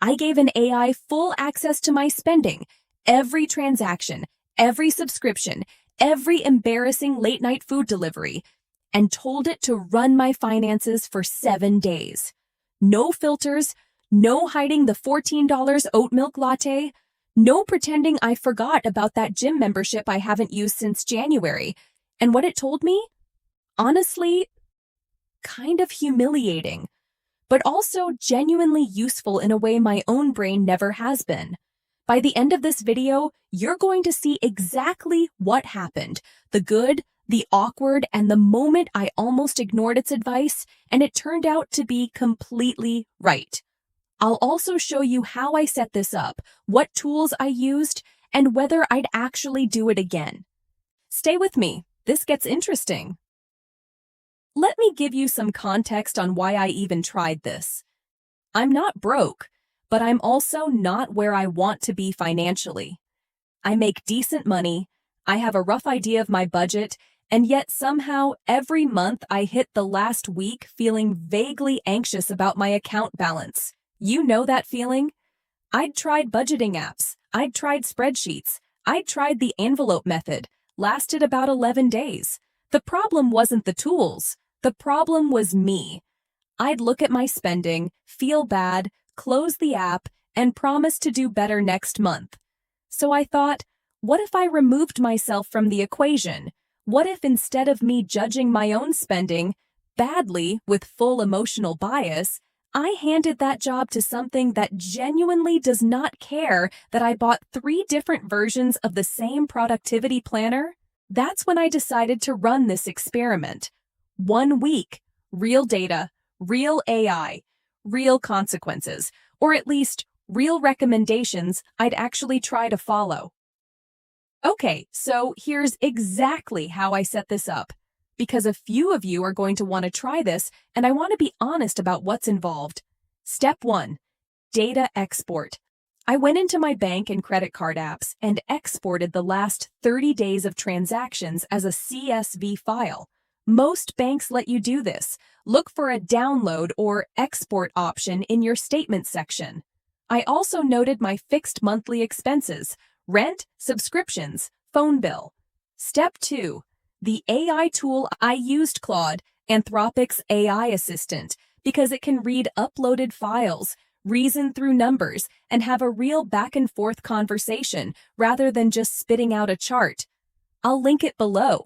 I gave an AI full access to my spending, every transaction, every subscription, every embarrassing late-night food delivery, and told it to run my finances for 7 days. No filters, no hiding the $14 oat milk latte, no pretending I forgot about that gym membership I haven't used since January. And what it told me? Honestly, kind of humiliating, but also genuinely useful in a way my own brain never has been. By the end of this video, you're going to see exactly what happened, the good, the awkward, and the moment I almost ignored its advice, and it turned out to be completely right. I'll also show you how I set this up, what tools I used, and whether I'd actually do it again. Stay with me, this gets interesting. Let me give you some context on why I even tried this. I'm not broke, but I'm also not where I want to be financially. I make decent money, I have a rough idea of my budget, and yet somehow every month I hit the last week feeling vaguely anxious about my account balance. You know that feeling? I'd tried budgeting apps, I'd tried spreadsheets, I'd tried the envelope method, lasted about 11 days. The problem wasn't the tools, the problem was me. I'd look at my spending, feel bad, close the app, and promise to do better next month. So I thought, what if I removed myself from the equation? What if instead of me judging my own spending badly with full emotional bias, I handed that job to something that genuinely does not care that I bought 3 different versions of the same productivity planner? That's when I decided to run this experiment. 1 week, real data, real AI, real consequences, or at least real recommendations I'd actually try to follow. Okay, so here's exactly how I set this up, because a few of you are going to want to try this, and I want to be honest about what's involved. Step 1, data export. I went into my bank and credit card apps and exported the last 30 days of transactions as a CSV file. Most banks let you do this. Look for a download or export option in your statement section. I also noted my fixed monthly expenses, rent, subscriptions, phone bill. Step 2, the AI tool I used, Claude, Anthropic's AI assistant, because it can read uploaded files, reason through numbers, and have a real back-and-forth conversation rather than just spitting out a chart. I'll link it below.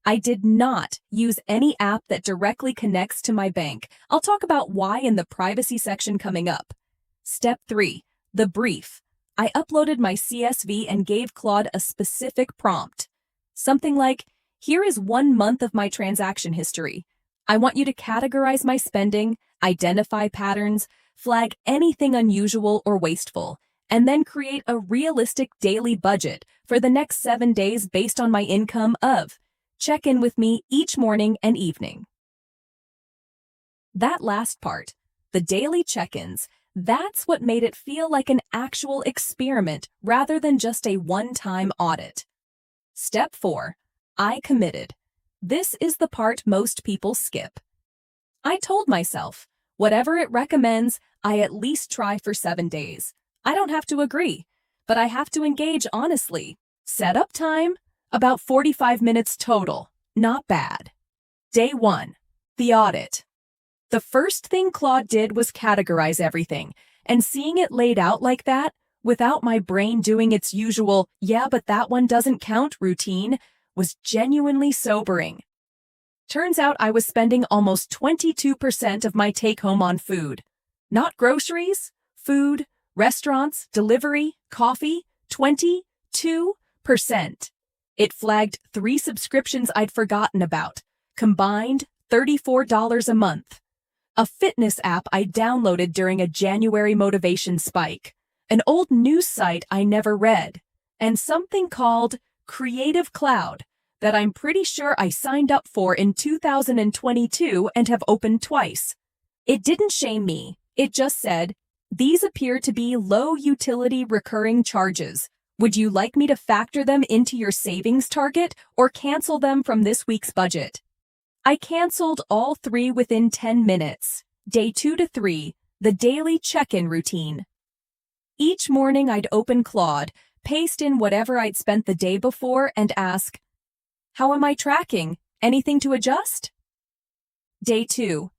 I did not use any app that directly connects to my bank. I'll talk about why in the privacy section coming up. Step 3, the brief. I uploaded my CSV and gave Claude a specific prompt. Something like, here is 1 month of my transaction history. I want you to categorize my spending, identify patterns, flag anything unusual or wasteful, and then create a realistic daily budget for the next 7 days based on my income of. Check in with me each morning and evening. That last part, the daily check-ins, that's what made it feel like an actual experiment rather than just a one-time audit. Step 4, I committed. This is the part most people skip. I told myself, whatever it recommends, I at least try for 7 days. I don't have to agree, but I have to engage honestly. Setup time? About 45 minutes total. Not bad. Day 1, the audit. The first thing Claude did was categorize everything, and seeing it laid out like that, without my brain doing its usual, yeah, but that one doesn't count routine, was genuinely sobering. Turns out I was spending almost 22% of my take-home on food. Not groceries, food, restaurants, delivery, coffee, 22%. It flagged 3 subscriptions I'd forgotten about, combined $34 a month. A fitness app I downloaded during a January motivation spike, an old news site I never read, and something called Creative Cloud that I'm pretty sure I signed up for in 2022 and have opened twice. It didn't shame me, it just said, these appear to be low utility recurring charges. Would you like me to factor them into your savings target or cancel them from this week's budget? I canceled all 3 within 10 minutes. Day 2 to 3, the daily check-in routine. Each morning I'd open Claude, paste in whatever I'd spent the day before, and ask, "How am I tracking? Anything to adjust?" Day 2.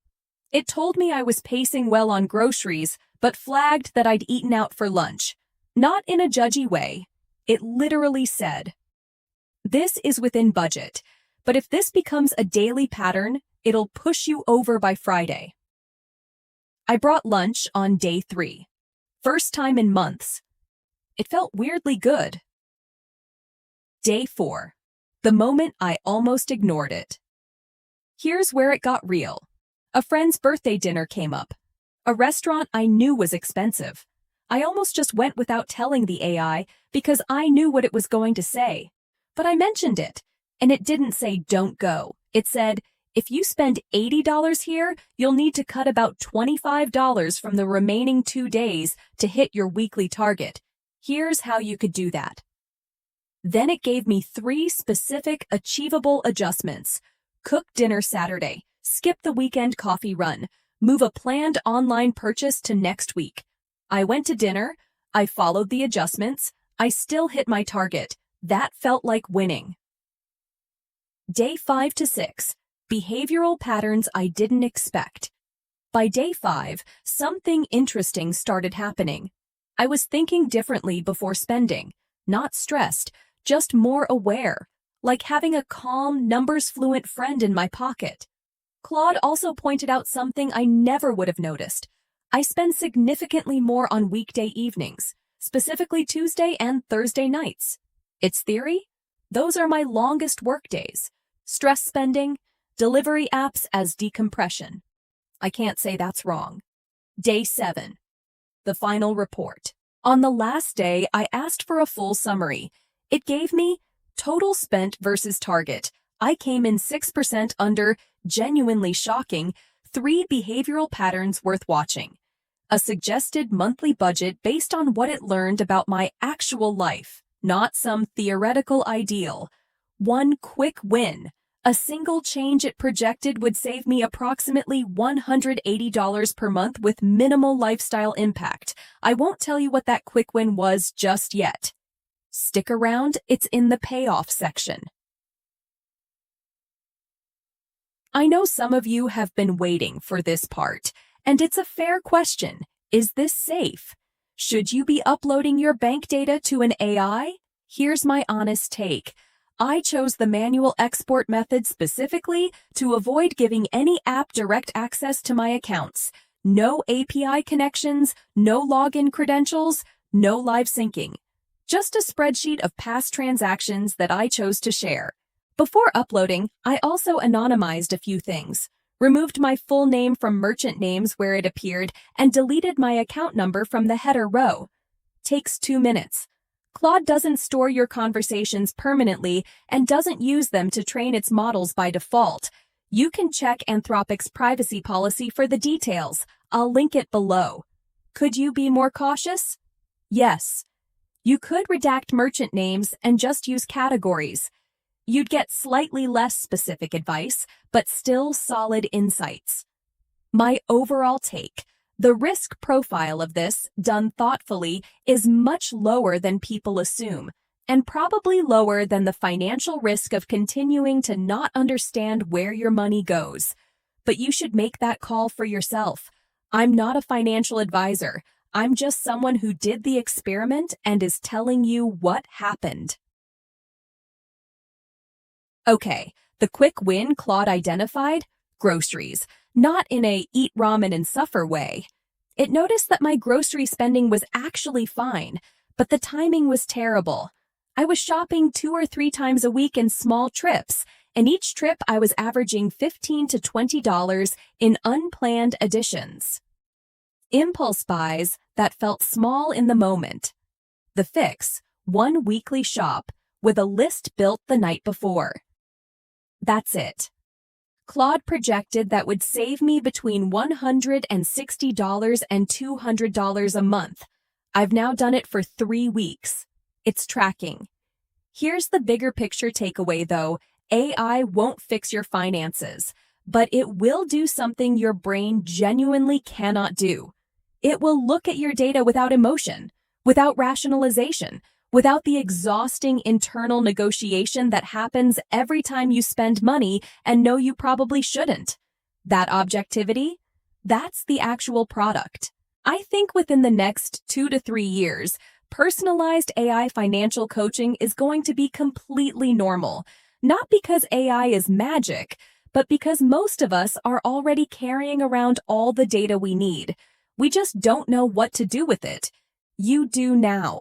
It told me I was pacing well on groceries, but flagged that I'd eaten out for lunch. Not in a judgy way. It literally said, "This is within budget, but if this becomes a daily pattern, it'll push you over by Friday." I brought lunch on day 3. First time in months. It felt weirdly good. Day 4. The moment I almost ignored it. Here's where it got real. A friend's birthday dinner came up. A restaurant I knew was expensive. I almost just went without telling the AI because I knew what it was going to say. But I mentioned it, and it didn't say don't go. It said, if you spend $80 here, you'll need to cut about $25 from the remaining 2 days to hit your weekly target. Here's how you could do that. Then it gave me 3 specific, achievable adjustments. Cook dinner Saturday, skip the weekend coffee run, move a planned online purchase to next week. I went to dinner, I followed the adjustments, I still hit my target. That felt like winning. Day 5 to 6, behavioral patterns I didn't expect. By day 5, something interesting started happening. I was thinking differently before spending, not stressed, just more aware, like having a calm, numbers-fluent friend in my pocket. Claude also pointed out something I never would have noticed. I spend significantly more on weekday evenings, specifically Tuesday and Thursday nights. Its theory? Those are my longest work days. Stress spending, delivery apps as decompression. I can't say that's wrong. Day 7. The final report. On the last day, I asked for a full summary. It gave me total spent versus target. I came in 6% under, genuinely shocking, 3 behavioral patterns worth watching. A suggested monthly budget based on what it learned about my actual life, not some theoretical ideal. 1 quick win. A single change it projected would save me approximately $180 per month with minimal lifestyle impact. I won't tell you what that quick win was just yet. Stick around, it's in the payoff section. I know some of you have been waiting for this part, and it's a fair question. Is this safe? Should you be uploading your bank data to an AI? Here's my honest take. I chose the manual export method specifically to avoid giving any app direct access to my accounts. No API connections, no login credentials, no live syncing. Just a spreadsheet of past transactions that I chose to share. Before uploading, I also anonymized a few things, removed my full name from merchant names where it appeared, and deleted my account number from the header row. Takes 2 minutes. Claude doesn't store your conversations permanently and doesn't use them to train its models by default. You can check Anthropic's privacy policy for the details. I'll link it below. Could you be more cautious? Yes. You could redact merchant names and just use categories. You'd get slightly less specific advice, but still solid insights. My overall take: the risk profile of this, done thoughtfully, is much lower than people assume, and probably lower than the financial risk of continuing to not understand where your money goes. But you should make that call for yourself. I'm not a financial advisor. I'm just someone who did the experiment and is telling you what happened. Okay, the quick win Claude identified? Groceries. Not in a eat ramen and suffer way. It noticed that my grocery spending was actually fine, but the timing was terrible. I was shopping 2 or 3 times a week in small trips, and each trip I was averaging $15 to $20 in unplanned additions. Impulse buys that felt small in the moment. The fix: 1 weekly shop with a list built the night before. That's it. Claude projected that would save me between $160 and $200 a month. I've now done it for 3 weeks. It's tracking. Here's the bigger picture takeaway though. AI won't fix your finances, but it will do something your brain genuinely cannot do. It will look at your data without emotion, without rationalization, without the exhausting internal negotiation that happens every time you spend money and know you probably shouldn't. That objectivity, that's the actual product. I think within the next 2 to 3 years, personalized AI financial coaching is going to be completely normal, not because AI is magic, but because most of us are already carrying around all the data we need. We just don't know what to do with it. You do now.